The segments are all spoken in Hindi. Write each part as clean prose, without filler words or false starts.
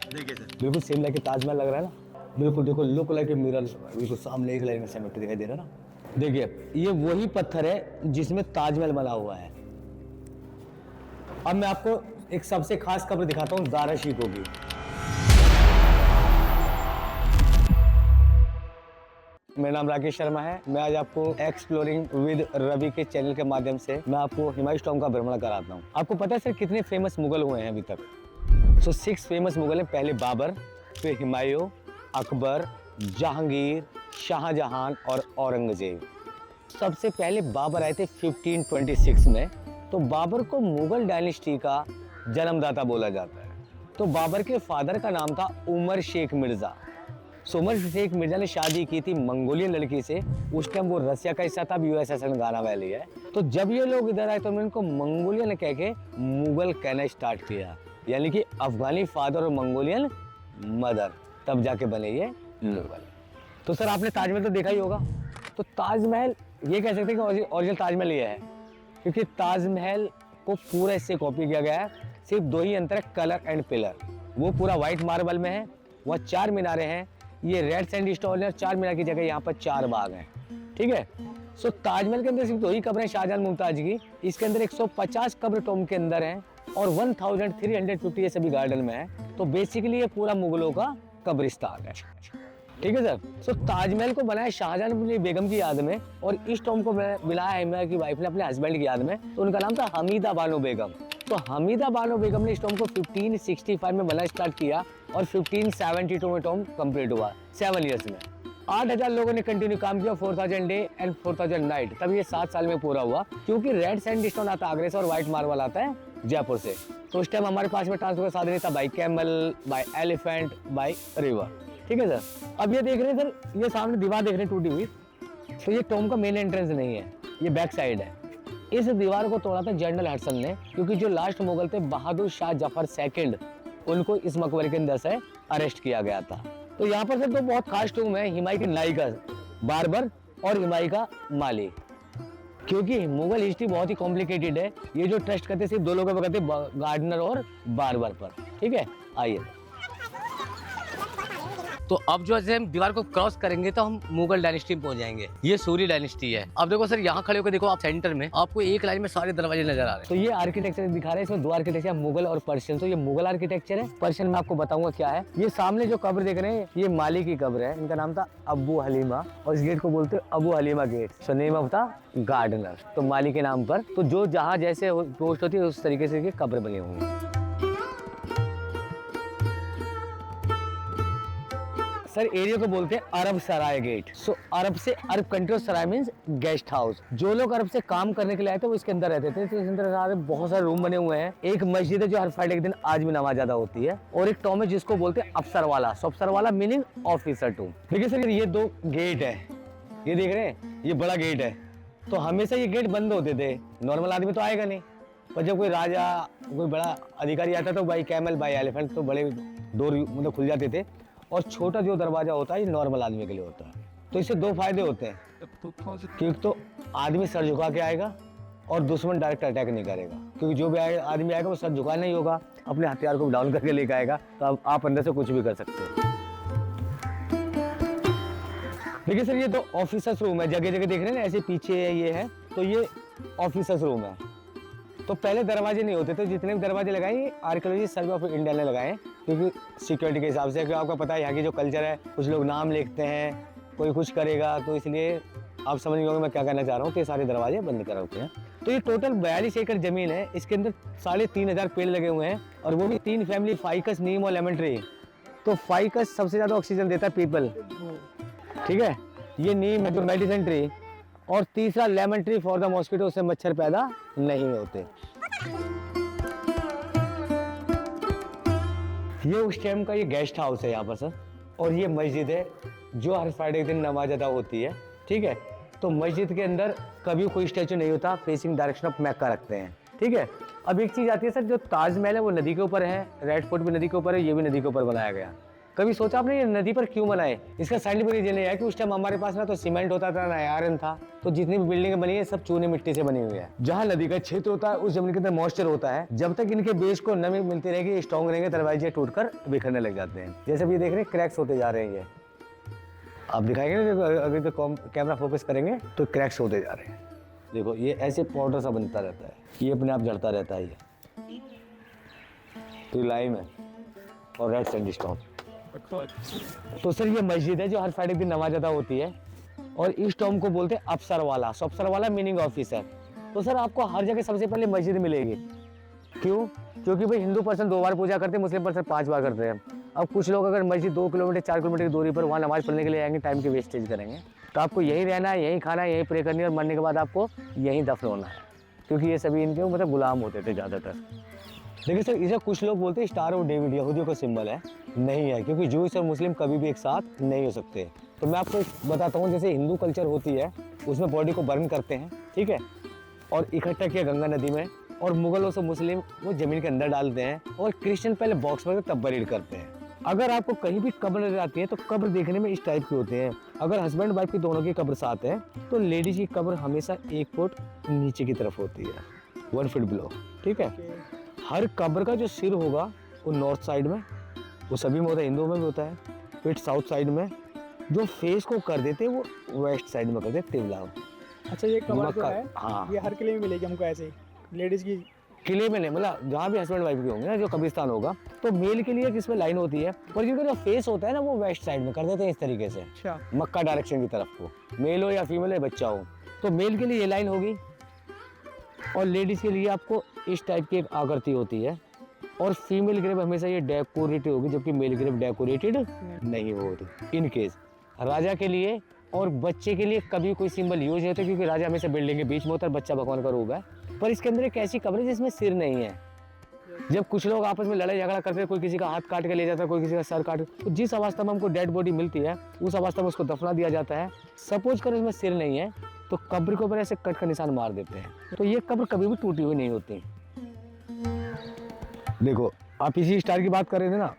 देखिए सर, बिल्कुल सेम लाइक ताजमहल लग रहा है ना, बिल्कुल देखो लुक लाइक मिरर, बिल्कुल सामने एक लाइन में सिमेट्री दिखाई दे रहा है ना। देखिए ये वही पत्थर है जिसमें ताजमहल बना हुआ है। अब मैं आपको एक सबसे खास कब्र दिखाता हूँ ज़ारा शिकोह की। मेरा नाम राकेश शर्मा है। मैं आज आपको एक्सप्लोरिंग विद रवि के चैनल के माध्यम से मैं आपको हुमायूं टॉम्ब का भ्रमण कराता हूँ। आपको पता है सर कितने फेमस मुगल हुए हैं अभी तक? 6 फेमस मुगल हैं। पहले बाबर, फिर हुमायूं, अकबर, जहांगीर, शाहजहां और औरंगजेब। सबसे पहले बाबर आए थे 1526 में। तो बाबर को मुगल डायनेस्टी का जन्मदाता बोला जाता है। तो बाबर के फादर का नाम था उमर शेख मिर्जा। उमर शेख मिर्जा ने शादी की थी मंगोलियन लड़की से। उस टाइम वो रसिया का हिस्सा था, अब यूएसएसआर गाना वैली है। तो जब ये लोग इधर आए तो उन्होंने इनको मंगोलियन कह के मुगल कहना स्टार्ट किया, यानी कि अफगानी फादर और मंगोलियन मदर, तब जाके बने ये मुगल। तो सर आपने ताजमहल तो देखा ही होगा। तो ताजमहल ये कह सकते हैं कि ओरिजिनल ताजमहल ये है, क्योंकि ताजमहल को पूरा इससे कॉपी किया गया है। सिर्फ 2 ही अंतर है, कलर एंड पिलर। वो पूरा व्हाइट मार्बल में है, वह 4 मीनारें हैं। ये रेड सैंडस्टोन है, 4 मीनार की जगह यहाँ पर 4 बाग हैं। ठीक है। सो ताजमहल के अंदर सिर्फ 2 ही कब्रें शाहजहां मुमताज की। इसके अंदर 150 कब्र टॉम्ब के अंदर हैं और 1350 ये सभी गार्डन में है। तो बेसिकली ये पूरा मुगलों का कब्रिस्तान है। ठीक है सर। सो ताजमहल को बनाया शाहजहां अपनी बेगम की याद में, और इस टॉम्ब को बनाया हुमायूं की वाइफ ने अपने हस्बैंड की याद में। तो उनका नाम था हमीदा बानो बेगम। तो हमीदा बानो बेगम ने इस टॉम्ब को 1565 में बनाना स्टार्ट किया और 1572 में टॉम्ब कंप्लीट हुआ, 7 ईयर्स में। 8000 लोगों ने कंटिन्यू काम किया, 4000 डे एंड 4000 नाइट। तब ये 7 साल में पूरा हुआ, क्योंकि रेड सैंडस्टोन आता है आगरे से और व्हाइट मार्बल आता है जयपुर से। तो उस टाइम हमारे पास में ट्रांसपोर्ट का साधन नहीं था, by camel, by elephant, by river. ठीक है सर। अब ये देख रहे हैं सर, ये सामने दीवार देख रहे हैं टूटी हुई। तो ये टॉम्ब का मेन एंट्रेंस नहीं है, ये बैक साइड है। इस दीवार को तोड़ा था जनरल हडसन ने, क्योंकि जो लास्ट मुगल थे बहादुर शाह जफर सेकंड, उनको इस मकबरे के अंदर से अरेस्ट किया गया था। तो यहाँ पर सर 2 बहुत खास टॉम्ब है, हुमायूं के नायिका बारबर और हुमायूं का मालिक। क्योंकि मुगल हिस्ट्री बहुत ही कॉम्प्लिकेटेड है, ये जो ट्रस्ट करते सिर्फ 2 लोगों पर करते, गार्डनर और बारबर पर। ठीक है, आइए। तो अब जो है हम दीवार को क्रॉस करेंगे तो हम मुगल डायनेस्टी में पहुंच जाएंगे। ये सूरी डायनेस्टी है। अब देखो सर, यहाँ खड़े होकर देखो आप, सेंटर में आपको एक लाइन में सारे दरवाजे नजर आ रहे हैं। तो ये आर्किटेक्चर दिखा रहे हैं, इसमें 2 आर्किटेक्चर, मुगल और पर्शियन। तो ये मुगल आर्किटेक्चर है, पर्शियन में आपको बताऊंगा क्या है। ये सामने जो कब्र देख रहे हैं, ये माली की कब्र है। इनका नाम था अबू हलीमा, और इस गेट को बोलते हैं Abu Halima gate. So name of the gardener, तो माली के नाम पर। तो जो जहाँ जैसे पोस्ट होती है उस तरीके से कब्र बनी हुई है। सर एरिया को बोलते हैं अरब सराय गेट। सो अरब से, अरब कंट्री और सराय मींस गेस्ट हाउस। जो लोग अरब से काम करने के लिए आए थे वो इसके अंदर रहते थे। तो इसके अंदर बहुत सारे रूम बने हुए हैं। एक मस्जिद है जो हर फ्राइडे के दिन आज भी नमाज अदा होती है, और एक टॉम है जिसको बोलते हैं अफसर वाला। सो अफसर वाला मीनिंग ऑफिसर टू। देखिए सर, ये 2 गेट है, ये देख रहे हैं, ये बड़ा गेट है। तो हमेशा ये गेट बंद होते थे, नॉर्मल आदमी तो आएगा नहीं। पर जब कोई राजा, कोई बड़ा अधिकारी आता तो बाई कैमल, बाई एलिफेंट, तो बड़े डोर मतलब खुल जाते थे। और छोटा जो दरवाजा होता है ये नॉर्मल आदमी के लिए होता है। तो इससे 2 फायदे होते हैं, क्योंकि तो आदमी सर झुका के आएगा और दुश्मन डायरेक्ट अटैक नहीं करेगा। क्योंकि जो भी आदमी आएगा वो सर झुका नहीं होगा, अपने हथियार को डाउन करके लेकर आएगा। तो अब आप अंदर से कुछ भी कर सकते हैं। देखिए सर, ये 2 ऑफिसर्स रूम है, जगह जगह देख रहे हैं ना, ऐसे पीछे ये है। तो ये ऑफिसर्स रूम है। तो पहले दरवाजे नहीं होते थे, जितने भी दरवाजे लगाए आर्कियोलॉजी सर्वे ऑफ इंडिया ने लगाए, क्योंकि सिक्योरिटी के हिसाब से। क्योंकि आपको पता है यहाँ की जो कल्चर है, कुछ लोग नाम लिखते हैं, कोई कुछ करेगा, तो इसलिए आप समझ गए मैं क्या कहना चाह रहा हूँ। तो ये सारे दरवाजे बंद कर रखे हैं। तो ये टोटल 42 एकड़ जमीन है। इसके अंदर 3500 पेड़ लगे हुए हैं, और वो भी 3 फैमिली, फाइकस, नीम और लेमन ट्री। तो फाइकस सबसे ज्यादा ऑक्सीजन देता है, पीपल। ठीक है, ये नीम है जो मेडिसिन ट्री, और तीसरा lemon tree for the mosquito, से मच्छर पैदा नहीं होते। ये उस टाइम का ये गेस्ट हाउस है यहाँ पर सर, और ये मस्जिद है जो हर फ्राइडे के दिन नमाज अदा होती है। ठीक है। तो मस्जिद के अंदर कभी कोई स्टैचू नहीं होता, फेसिंग डायरेक्शन ऑफ मक्का रखते हैं। ठीक है। अब एक चीज आती है सर, जो ताजमहल है वो नदी के ऊपर है, रेड फोर्ट भी नदी के ऊपर है, ये भी नदी के ऊपर बनाया गया। कभी सोचा आपने ये नदी पर क्यों बनाए? इसका साइंटिफिक रीजन ये है कि उस टाइम हमारे पास ना तो सीमेंट होता था ना आयरन था, तो जितनी भी बिल्डिंगें बनी है सब चूने मिट्टी से बनी हुई है। जहाँ नदी का क्षेत्र होता है उस जमीन के अंदर मॉइस्चर होता है, जब तक इनके बेस को नमी मिलती रहेगी स्ट्रॉन्ग रहेंगे, दरवाजे ये टूटकर बिखरने लग जाते हैं। जैसे भी देख रहे हैं क्रैक्स होते जा रहे हैं। ये आप दिखाएंगे ना, अगर तो कैमरा फोकस करेंगे तो क्रैक्स होते जा रहे हैं। देखो ये ऐसे पाउडर सा बनता रहता है, ये अपने आप जड़ता रहता है। ये तो लाइम है और रेड सैंडस्टोन। तो सर ये मस्जिद है जो हर फ्राइडे दिन नमाज अदा होती है और इस टॉम को बोलते हैं अफसर वाला। सो अफसर वाला मीनिंग ऑफिसर। तो सर आपको हर जगह सबसे पहले मस्जिद मिलेगी। क्यों? क्योंकि भाई हिंदू पर्सन 2 बार पूजा करते हैं, मुस्लिम पर्सन 5 बार करते हैं। अब कुछ लोग अगर मस्जिद 2 किलोमीटर 4 किलोमीटर की दूरी पर वहाँ नमाज पढ़ने के लिए आएंगे, टाइम की वेस्टेज करेंगे। तो आपको यहीं रहना है, यहीं खाना है, यहीं प्रे करनी है और मरने के बाद आपको यहीं दफन होना है, क्योंकि ये सभी इनके मतलब गुलाम होते थे ज़्यादातर। देखिए सर, इसे कुछ लोग बोलते हैं स्टार ऑफ डेविड यहूदियों का सिंबल है। नहीं है, क्योंकि जूस और मुस्लिम कभी भी एक साथ नहीं हो सकते। तो मैं आपको बताता हूँ, जैसे हिंदू कल्चर होती है उसमें बॉडी को बर्न करते हैं, ठीक है, और इकट्ठा किया गंगा नदी में, और मुगलों से मुस्लिम वो जमीन के अंदर डालते हैं, और क्रिश्चियन पहले बॉक्स में तब बरीड करते हैं। अगर आपको कहीं भी कब्र नजर आती है तो कब्र देखने में इस टाइप की होते हैं। अगर हस्बैंड वाइफ की दोनों की कब्र साथ है तो लेडीज की कब्र हमेशा 1 फुट नीचे की तरफ होती है, 1 फीट बिलो, ठीक है। हर कब्र का जो सिर होगा वो नॉर्थ साइड में, वो सभी में होता है, हिंदुओं में भी होता है, फिर साउथ साइड में। जो फेस को कर देते हैं वो वेस्ट साइड में कर देते तिबला। अच्छा, ये कब्र जो है हाँ, ये हर किले में मिलेगी हमको ऐसे ही लेडीज की? किले में नहीं, मतलब जहाँ भी हस्बैंड वाइफ के होंगे ना, जो कब्रिस्तान होगा, तो मेल के लिए किसमें लाइन होती है, पर जिनका जो फेस होता है ना वो वेस्ट साइड में कर देते हैं इस तरीके से। अच्छा, मक्का डायरेक्शन की तरफ को, मेल हो या फीमेल है बच्चा हो। तो मेल के लिए ये लाइन होगी और लेडीज के लिए आपको इस टाइप की एक आकृति होती है, और फीमेल ग्रेव हमेशा ये डेकोरेटेड होगी, जबकि मेल ग्रेव डेकोरेटेड नहीं होती। इन केस राजा के लिए और बच्चे के लिए कभी कोई सिंबल यूज नहीं होता, क्योंकि राजा हमेशा बिल्डिंग के बीच में होता है, बच्चा भगवान का रूप है। पर इसके अंदर एक ऐसी कब्र है जिसमें सिर नहीं है। जब कुछ लोग आपस में लड़ाई झगड़ा करते हैं, कोई किसी का हाथ काट के ले जाता है, कोई किसी का सर काट, तो जिस अवस्था में हमको डेड बॉडी मिलती है उस अवस्था में उसको दफना दिया जाता है। सपोज कर इसमें सिर नहीं है तो कब्र के ऊपर ऐसे कट का निशान मार देते हैं, तो ये कब्र कभी भी टूटी हुई नहीं होती। देखो आप इसी स्टार की बात कर रहे थे ना,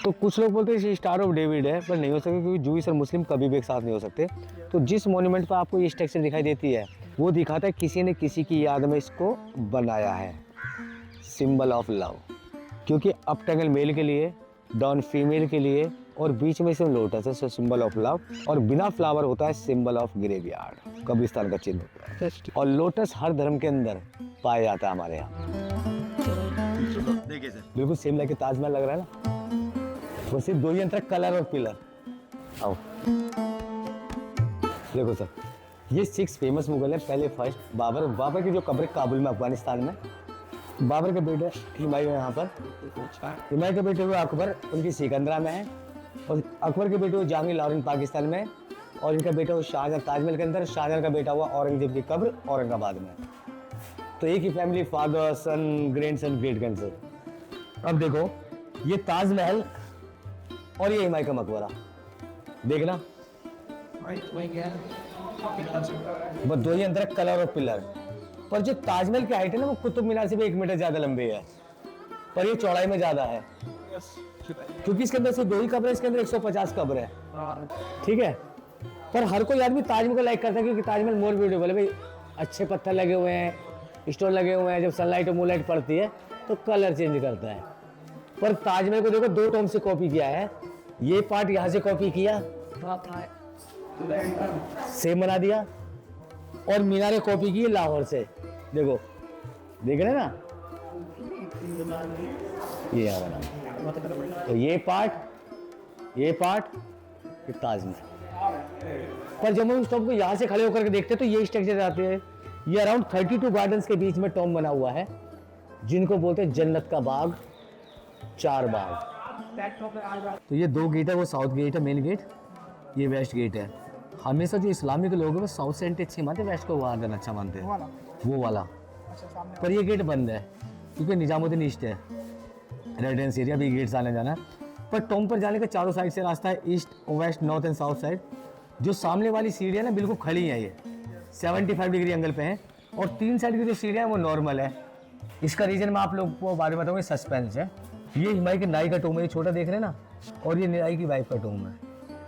तो कुछ लोग बोलते हैं स्टार ऑफ डेविड है, पर नहीं हो सकता, क्योंकि जूइश और मुस्लिम कभी भी एक साथ नहीं हो सकते। तो जिस मॉन्यूमेंट पर आपको ये स्ट्रक्चर दिखाई देती है वो दिखाता है किसी ने किसी की याद में इसको बनाया है, सिंबल ऑफ लव। क्योंकि अपटेंगल मेल के लिए, डाउन फीमेल के लिए, और बीच में से लोटस है, सो सिंबल ऑफ लव, और बिना फ्लावर होता है सिंबल ऑफ ग्रेवयार्ड, कब्रिस्तान का चिन्ह होता है। और लोटस हर धर्म के अंदर पाया जाता है हमारे यहाँ। देखिए सर, बिल्कुल सेम लाइक ताजमहल लग रहा है ना, वो सिर्फ 2 ही अंतर, कलर और पिलर। आओ देखो सर, ये 6 फेमस मुगल है। पहले फर्स्ट बाबर की जो कब्र काबुल में, अफगानिस्तान में। बाबर के बेटे हुमायूं है यहाँ पर, हुमायूं के बेटे हुए अकबर, उनकी सिकंदरा में है, और अकबर के बेटे हुए जहांगीर लाहौर पाकिस्तान में, और इनका बेटा हुआ शाहजहां ताजमहल के अंदर, शाहजहां का बेटा हुआ औरंगजेब की कब्र औरंगाबाद में। तो एक ही family, father son grand son great grand son. अब देखो ये ताजमहल और ये हुमायूं का मकबरा, देखना बस 2 ही अंतर है, कलर और पिलर। पर जो ताजमहल की हाइट है ना वो कुतुब मीनार से भी 1 मीटर ज्यादा लंबी है, पर ये चौड़ाई में ज्यादा है, क्योंकि इसके अंदर सिर्फ 2 ही कब्र है, इसके अंदर 150 कब्र है, ठीक है। पर हर कोई आदमी ताजमहल को लाइक करता है, क्योंकि ताजमहल मोर ब्यूटीफुल है भाई, अच्छे पत्थर लगे हुए हैं, स्टोन लगे हुए हैं, जब सनलाइट और मूनलाइट पड़ती है तो कलर चेंज करता है। पर ताजमहल को देखो 2 टोन से कॉपी किया है, ये पार्ट यहाँ से कॉपी किया, सेम बना दिया, और मीनारें कॉपी की लाहौर से। देखो देख रहे हैं ना, ये यहाँ बना, तो ये पार्ट ये ताजमहल। पर जब हम उस टॉम को यहाँ से खड़े होकर के देखते हैं तो ये स्ट्रक्चर आते हैं। ये अराउंड 32 गार्डन्स के बीच में टॉम बना हुआ है, जिनको बोलते हैं जन्नत का बाग, 4 बाग। तो ये 2 गेट है, वो साउथ गेट है मेन गेट, ये वेस्ट गेट है। हमेशा जो इस्लामिक लोग हैं वो साउथ से एंट्री अच्छी मानते हैं, वेस्ट को वहाँ जाना अच्छा मानते हैं, वो वाला। पर ये गेट बंद है क्योंकि निजामुद्दीन ईस्ट है, रेजिडेंस एरिया, भी गेट्स आने जाना है। पर टॉम पर जाने का चारों साइड से रास्ता है, east, west, north and south side. जो सामने वाली सीढ़ियाँ ना बिल्कुल खड़ी है, ये 75 डिग्री एंगल पे है, और 3 साइड की जो सीढ़ियाँ हैं वो नॉर्मल है। इसका रीज़न मैं आप लोग को बारे में बताऊँगा, सस्पेंस है। ये हिमाई के नाई का टोम है, ये छोटा देख रहे हैं ना, और ये नाई की वाइफ का टोम है।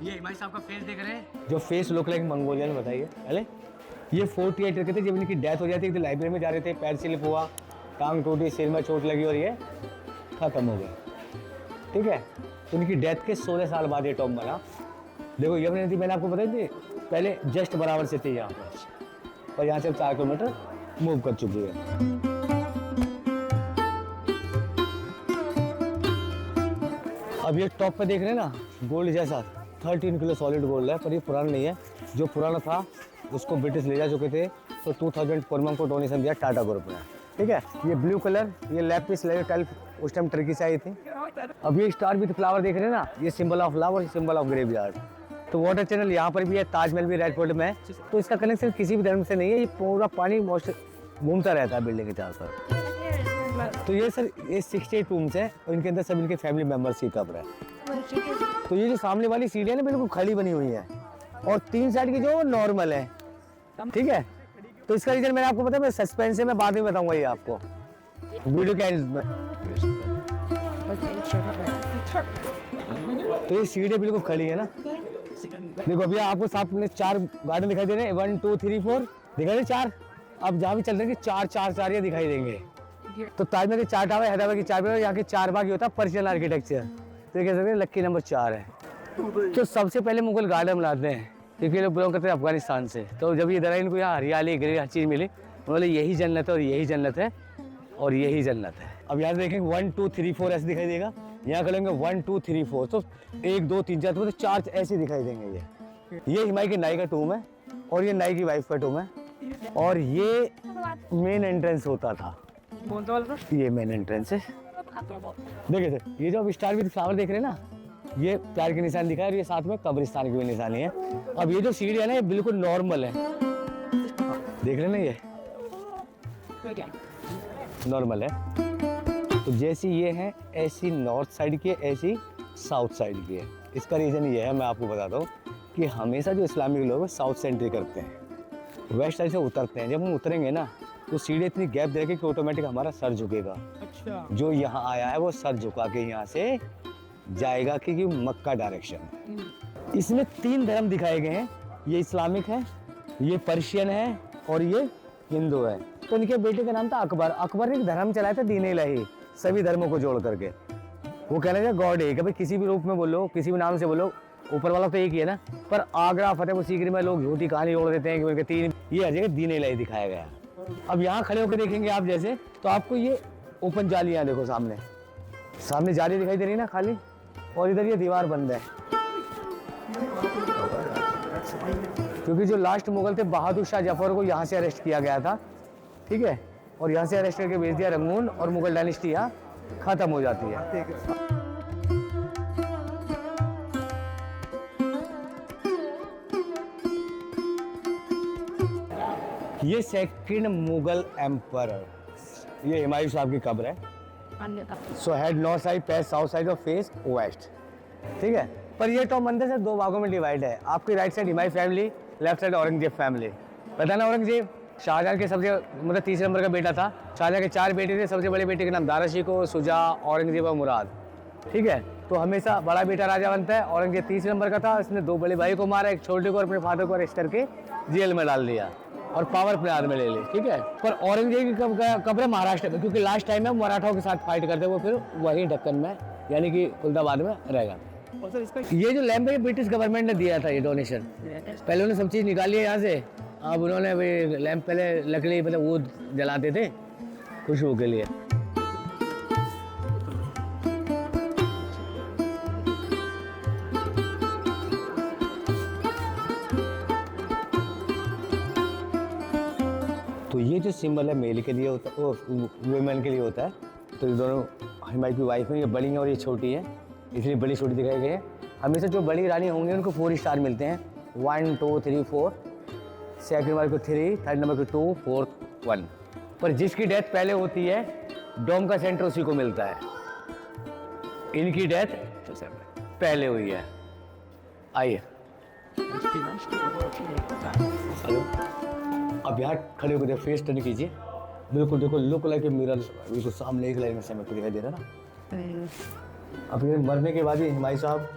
ये हिमाई साहब का फेस देख रहे हैं, जो फेस लुक लाइक मंगोलियन, बताइए। अरे ये 48 के थे जब इनकी डेथ हो जाती थी, लाइब्रेरी में जा रहे थे, पैर स्लिप हुआ, टांग टूटी, सिर में चोट लगी और ये खत्म हो गया। ठीक है, तो इनकी डेथ के 16 साल बाद ये टॉम बना। देखो यमुना नदी मैंने आपको बताई थी पहले जस्ट बराबर से थी यहाँ पर यहाँ से 4 किलोमीटर मूव कर चुकी है। अब ये टॉप पे देख रहे हैं ना, गोल्ड जैसा 13 किलो सॉलिड गोल्ड है, पर ये पुराना नहीं है। जो पुराना था उसको ब्रिटिश ले जा चुके थे, तो 2000 परमम को डोनेशन दिया टाटा ग्रुप ने। ठीक है, ये ब्लू कलर, ये लैपिस लेज़ुली उस टाइम टर्की से आई थी। अब ये स्टार विथ फ्लावर देख रहे हैं ना, ये सिंबल ऑफ लव और सिंबल ऑफ ग्रेवयार्ड। तो वाटर चैनल यहाँ पर भी है, ताजमहल भी रेड फोर्ट में है, तो इसका कनेक्शन किसी भी धर्म से नहीं है। ये पूरा पानी घूमता रहता है बिल्डिंग के चारों तरफ। तो ये सर ये 68 रूम्स है और इनके अंदर सब इनके फैमिली मेंबर्स की कब्र है। तो ये जो सामने वाली सीढ़ी है ना, बिल्कुल खड़ी बनी हुई है, और 3 साइड की जो नॉर्मल है। ठीक है, तो इसका रीजन मैंने आपको बताया, मैं सस्पेंस है, मैं बाद में बताऊंगा ये आपको वीडियो के एंड में। तो ये सीढ़ी बिल्कुल खड़ी है ना। देखो अभी आपको साथ में 4 गार्डन दिखाई दे रहे हैं, 1 2 3 4 दिखाई दे 4। अब जहाँ भी चल रहे हैं 4 ये दिखाई देंगे। तो ताजमहल के 4 टावर, हैदराबाद की 4 टावर, यहाँ के 4 भाग होता है पर्शियन आर्किटेक्चर। तो ये कह सकते हैं लक्की नंबर 4 है। तो सबसे पहले मुगल गार्डन बनाते हैं, क्योंकि लोग बिलोंग करते हैं अफगानिस्तान से। तो जब ये इधर आए, इनको यहाँ हरियाली ग्रीन हर चीज़ मिली, उन्होंने यही जन्नत है और यही जन्नत है और यही जन्नत है। अब यहाँ देखेंगे 1 2 3 4 ऐसे दिखाई देगा, यहाँ करेंगे 1 2 3 4, तो 1 2 3 4 तो 4 ऐसे दिखाई देंगे। ये हिमाई के नाई का टूम है और ये नाई की वाइफ का टूम है, और ये मेन एंट्रेंस होता था। ये मेन एंट्रेंस है। देखिए सर, ये जो अब स्टार विद फ्लावर देख रहे हैं ना, ये प्यार के निशान दिखा है, और ये साथ में कब्रिस्तान की भी निशानी है। अब ये जो सीढ़ी है ना, ये बिल्कुल नॉर्मल है, देख रहे हैं ना, ये नॉर्मल है। तो जैसी ये है ऐसी नॉर्थ साइड की है, ऐसी साउथ साइड की है। इसका रीज़न ये है, मैं आपको बताता हूँ कि हमेशा जो इस्लामिक लोग हैं साउथ से एंट्री करते हैं, वेस्ट साइड से उतरते हैं। जब हम उतरेंगे ना, तो सीढ़ी इतनी गैप देगी कि ऑटोमेटिक हमारा सर झुकेगा। अच्छा, जो यहाँ आया है वो सर झुका के यहाँ से जाएगा, क्योंकि मक्का डायरेक्शन। इसमें 3 धर्म दिखाए गए हैं, ये इस्लामिक है, ये पर्शियन है और ये हिंदू है। तो इनके बेटे का नाम था अकबर। अकबर ने एक धर्म चलाया था दीन इलाही, सभी धर्मों को जोड़ करके। वो कहना चाहिए गॉड एक है भाई, किसी भी रूप में बोलो, किसी भी नाम से बोलो, ऊपर वाला तो एक ही है ना। पर आगरा फतेहपुर सीकरी में लोग झूठी कहानी जोड़ देते हैं कि उनके 3, ये हर जगह दीन इलाही दिखाया गया। अब यहाँ खड़े होकर देखेंगे आप जैसे, तो आपको ये ओपन जालियाँ देखो, सामने जाली दिखाई दे रही है ना खाली, और इधर ये दीवार बंद है, क्योंकि जो लास्ट मुगल थे बहादुर शाह जफर को यहाँ से अरेस्ट किया गया था। ठीक है, और यहाँ से अरेस्ट करके भेज दिया रंगून, और मुगल डायनेस्टी यहाँ खत्म हो जाती है। ये सेकंड मुगल एम्परर, ये हुमायूं साहब की कब्र है। सो हेड नॉर्थ साइड, पैर साउथ साइड और फेस वेस्ट। ठीक है, पर ये टॉप मंदिर से 2 भागों में डिवाइड है। आपकी right side Humayun family, left side Aurangzeb family. पता ना, औरंगजेब शाहजहां के सबसे मतलब 3 नंबर का बेटा था। शाहजहां के 4 बेटे थे, सबसे बड़े बेटे के नाम दारा शिकोह, शुजा, औरंगजेब और मुराद। ठीक है, तो हमेशा बड़ा बेटा राजा बनता है। औरंगजेब 3 नंबर का था, इसने 2 बड़े भाई को मारा, एक छोटे को और अपने फादर को अरेस्ट करके जेल में डाल दिया और पावर अपने हाथ में ले ली। ठीक है, पर औरंगजेब की कब्र है महाराष्ट्र में, क्योंकि लास्ट टाइम में मराठाओं के साथ फाइट करते वो फिर वही दक्कन में यानी कि फुलदाबाद में रहेगा। और सर इसका ये जो लैंप है ब्रिटिश गवर्नमेंट ने दिया था, ये डोनेशन। पहले उन्होंने सब चीज़ निकाली है यहाँ से। अब उन्होंने भी लैंप पहले लकड़ी मतलब वो जलाते थे खुशबू के लिए। तो ये जो सिंबल है मेल के लिए होता है, वो वुमेन के लिए होता है। तो ये दोनों हमारी की वाइफ है, ये बड़ी है और ये छोटी है, इसलिए बड़ी छोटी दिखाई गई है। हमेशा जो बड़ी रानी होंगी उनको 4 स्टार मिलते हैं, 1 2 3 4, सेकंड नंबर को 3, थर्ड नंबर को 2, फोर्थ 1। पर जिसकी डेथ पहले होती है डोम का सेंटर उसी को मिलता है। इनकी डेथ पहले हुई है। आइए, हेलो, अब यहाँ खड़े होकर फेस टर्न कीजिए, बिल्कुल देखो लुक लाइक ए मिरर, बिल्कुल सामने एक लाइन में सेम दिखाई दे रहा है ना। अब ये मरने के बाद ही हुमायूं साहब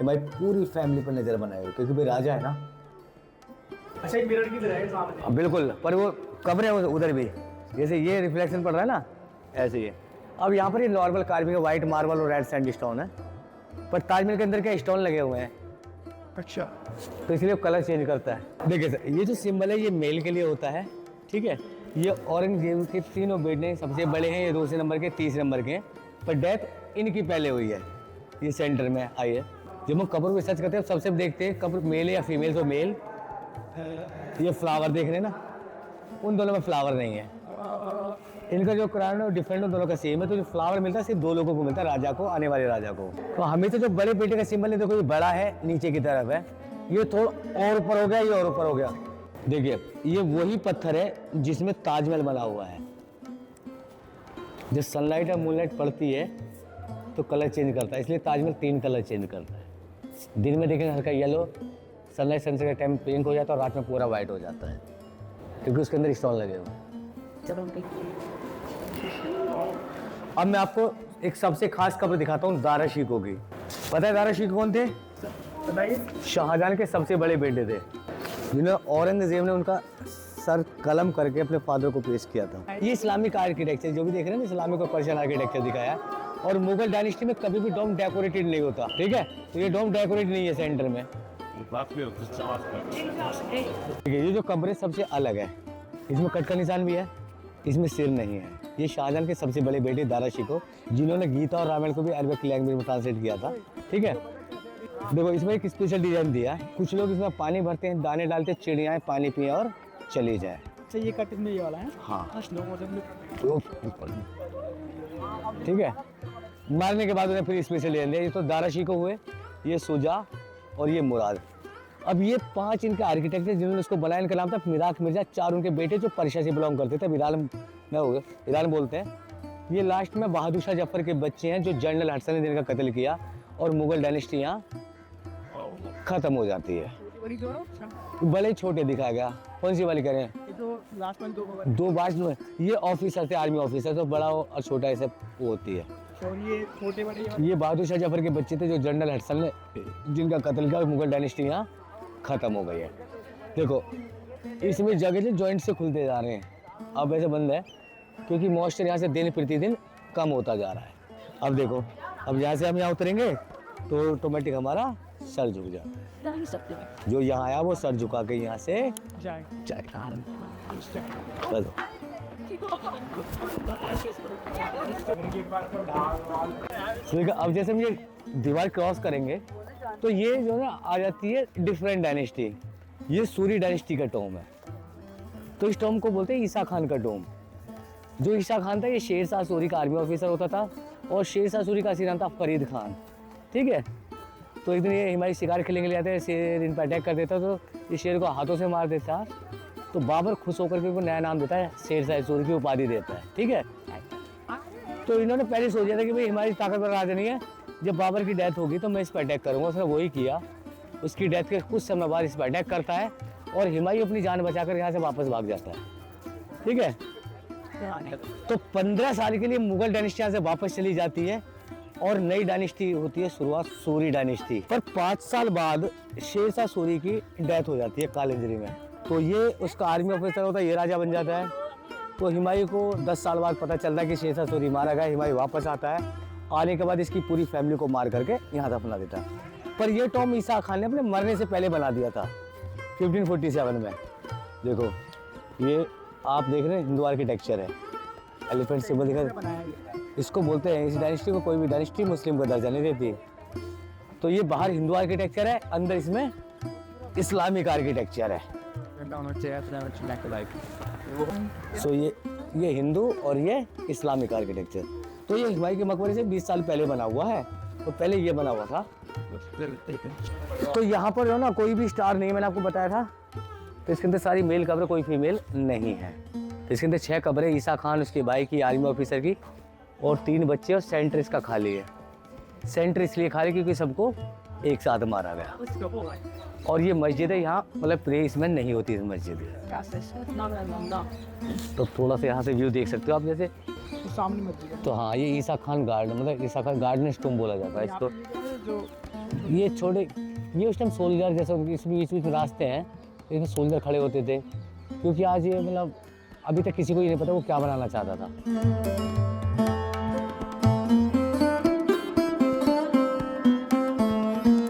हमारी पूरी फैमिली पर नज़र बनाए हुए, क्योंकि भाई राजा है ना। अच्छा, एक मिरर की तरह है सामने। अब बिल्कुल, पर वो कब्र है उधर भी, जैसे ये रिफ्लेक्शन पड़ रहा है ना, ऐसे ही है। अब यहाँ पर ये नॉर्मल कार्विंग है, वाइट मार्बल और रेड सैंडस्टोन है, पर ताजमहल के अंदर क्या स्टोन लगे हुए हैं। अच्छा, तो इसलिए कलर चेंज करता है। देखिए सर, ये जो सिंबल है ये मेल के लिए होता है, ठीक है। ये औरंगजेब के तीनों बेटे सबसे बड़े हैं, ये दूसरे नंबर के, तीसरे नंबर के हैं, पर डेथ इनकी पहले हुई है। ये सेंटर में आई है। जब हम कब्र को सर्च करते हैं सबसे देखते हैं कब्र मेल है या फीमेल, तो मेल। ये फ्लावर देख रहे हैं ना, उन दोनों में फ्लावर नहीं है। इनका जो क्राउन है डिफरेंट, उन दोनों का सेम है। तो जो फ्लावर मिलता है सिर्फ दो लोगों को मिलता है, राजा को, आने वाले राजा को। तो हमेशा जो बड़े बेटे का सिंबल है, देखो ये बड़ा है, नीचे की तरफ है, ये थोड़ा और ऊपर हो गया, ये और ऊपर हो गया। देखिए ये वही पत्थर है जिसमें ताजमहल बना हुआ है। जब सनलाइट और मूनलाइट पड़ती है तो कलर चेंज करता है, इसलिए ताजमहल 3 कलर चेंज करता है। दिन में देखेंगे हल्का येलो, सनलाइट सनसेट के टाइम पिंक हो जाता है, और रात में पूरा वाइट हो जाता है, क्योंकि उसके अंदर स्टोन लगे हुए हैं। अब मैं आपको एक सबसे खास कब्र दिखाता हूँ, दारा शिकोह की। पता है दारा शिकोह कौन थे? बताइए। शाहजहां के सबसे बड़े बेटे थे, जिन्हें औरंगजेब ने उनका सर कलम करके अपने फादर को पेश किया था। ये इस्लामिक आर्किटेक्चर जो भी देख रहे हैं ना, इस्लामिक और पर्शियन आर्किटेक्चर दिखाया है। और मुगल डायनेस्टी में कभी भी डोम डेकोरेटेड नहीं होता, ठीक है। तो ये डोम डेकोरेट नहीं है सेंटर में। देखिए ये जो कब्र सबसे अलग है, इसमें कट का निशान भी है, इसमें सिर नहीं है। ये शाहजहां के सबसे बड़े बेटे दारा शिकोह, जिन्होंने गीता और रामायण को भी अरबिक लैंग्वेज में ट्रांसलेट किया था, ठीक है। देखो इसमें एक स्पेशल डिजाइन दिया है। कुछ लोग इसमें पानी भरते हैं, दाने डालते, चिड़ियाएं पानी पिए और चली जाए। अच्छा, ये कट में ये वाला है। हाँ स्लो मोशन। ठीक है। मारने के बाद उन्हें फिर स्पेशल डिजाइन दिया। ये तो दारा शिकोह हुए, ये सुजा और ये मुराद। अब ये 5 इनके आर्किटेक्ट हैं जिन्होंने इसको बनाया। इनका नाम था मिराक मिर्जा। 4 उनके बेटे जो पर्शिया से बिलोंग करते थे, ईरान में हो गए, ईरान बोलते हैं। ये लास्ट में बहादुर शाह जफर के बच्चे हैं, जो जनरल हडसन ने जिनका कत्ल किया, और मुगल डायनेस्टी यहाँ खत्म हो जाती है। बड़े छोटे दिखाया गया। कौन सी वाली करें? ये तो लास्ट में 2 बार में ये ऑफिसर थे, आर्मी ऑफिसर, तो बड़ा और छोटा ऐसे वो होती है। और ये छोटे बड़े ये बहादुर शाह जफर के बच्चे थे, जो जनरल हडसन ने जिनका कत्ल किया, और मुगल डायनेस्टी यहाँ खत्म हो गई है। देखो इसमें जगह जॉइंट से खुलते जा रहे हैं, अब ऐसे बंद है क्योंकि मॉइस्चर यहाँ से दिन प्रतिदिन कम होता जा रहा है। अब देखो, अब यहाँ से हम यहाँ उतरेंगे तो ऑटोमेटिक हमारा सर झुक जाता है। जो यहाँ आया वो सर झुका के यहाँ से जाएगा। बस ठीक है। अब जैसे हम ये दीवार क्रॉस करेंगे तो ये जो है आ जाती है डिफरेंट डायनेस्टी। ये सूरी डायनेस्टी का टॉम है, तो इस टॉम को बोलते हैं ईसा खान का टॉम। जो ईसा खान था ये शेर शाह सूरी का आर्मी ऑफिसर होता था, और शेर शाह सूरी का असली नाम था फरीद खान, ठीक है। तो एक दिन ये हिमालय शिकार खेलने के लिए आते हैं, शेर इन पर अटैक कर देता, तो ये शेर को हाथों से मार देता। तो बाबर खुश होकर के उनको नया नाम देता है, शेर शाह सूरी की उपाधि देता है, ठीक है। तो इन्होंने पहले सोचा था कि भाई हिमालय ताकतवर राजा नहीं है, जब बाबर की डेथ होगी तो मैं इस पर अटैक करूँगा। उसने वही किया। उसकी डेथ के कुछ समय बाद इस पर अटैक करता है, और हिमायू अपनी जान बचाकर यहाँ से वापस भाग जाता है, ठीक है। तो 15 साल के लिए मुगल डायनेस्टी यहाँ से वापस चली जाती है, और नई डायनेस्टी होती है शुरुआत, सूरी डायनेस्टी। पर 5 साल बाद शेर शाह सूरी की डेथ हो जाती है कालिंजरी में। तो ये उसका आर्मी ऑफिसर होता है, ये राजा बन जाता है। तो हिमायू को 10 साल बाद पता चलता है कि शेर शाह सूरी मारा गया। हिमायू वापस आता है, आने के बाद इसकी पूरी फैमिली को मार करके यहाँ दफना देता है। पर ये टॉम ईसा खान ने अपने मरने से पहले बना दिया था 1547 में। देखो ये आप देख रहे हैं हिंदू आर्किटेक्चर है, एलिफेंट सिंबल दिखा। इसको बोलते हैं, इस डायनेस्टी को कोई भी डायनेस्टी मुस्लिम को दर्जा नहीं देती। तो ये बाहर हिंदू आर्किटेक्चर है, अंदर इसमें इस्लामिक आर्किटेक्चर है। सो ये हिंदू और ये इस्लामिक आर्किटेक्चर। तो ये हिमायू के मकबरे से 20 साल पहले बना हुआ है, तो पहले ये बना हुआ था। तो यहाँ पर जो ना कोई भी स्टार नहीं है, मैंने आपको बताया था। तो इसके अंदर सारी मेल कब्र, कोई फीमेल नहीं है। तो इसके अंदर 6 कब्रें, ईसा खान, उसके भाई की, आर्मी ऑफिसर की, और 3 बच्चे, और सेंटर इसका खाली है। सेंटर इसलिए खाली क्योंकि सबको एक साथ मारा गया। और ये मस्जिद है, यहाँ मतलब प्रे इसमें नहीं होती इस मस्जिद में। तो थोड़ा सा यहाँ से व्यू देख सकते हो आप। जैसे तो सामने मस्जिद है। तो हाँ, ये ईसा खान गार्डन, मतलब ईसा खान गार्डन स्टोम बोला जाता है यहाँ इसको। पे ये क्या है जो ये छोटे, ये उस टाइम सोल्जर जैसे इस बीच बीच में रास्ते हैं, इसमें सोल्जर खड़े होते थे, क्योंकि आज ये मतलब अभी तक किसी को ये नहीं पता वो क्या बनाना चाहता था।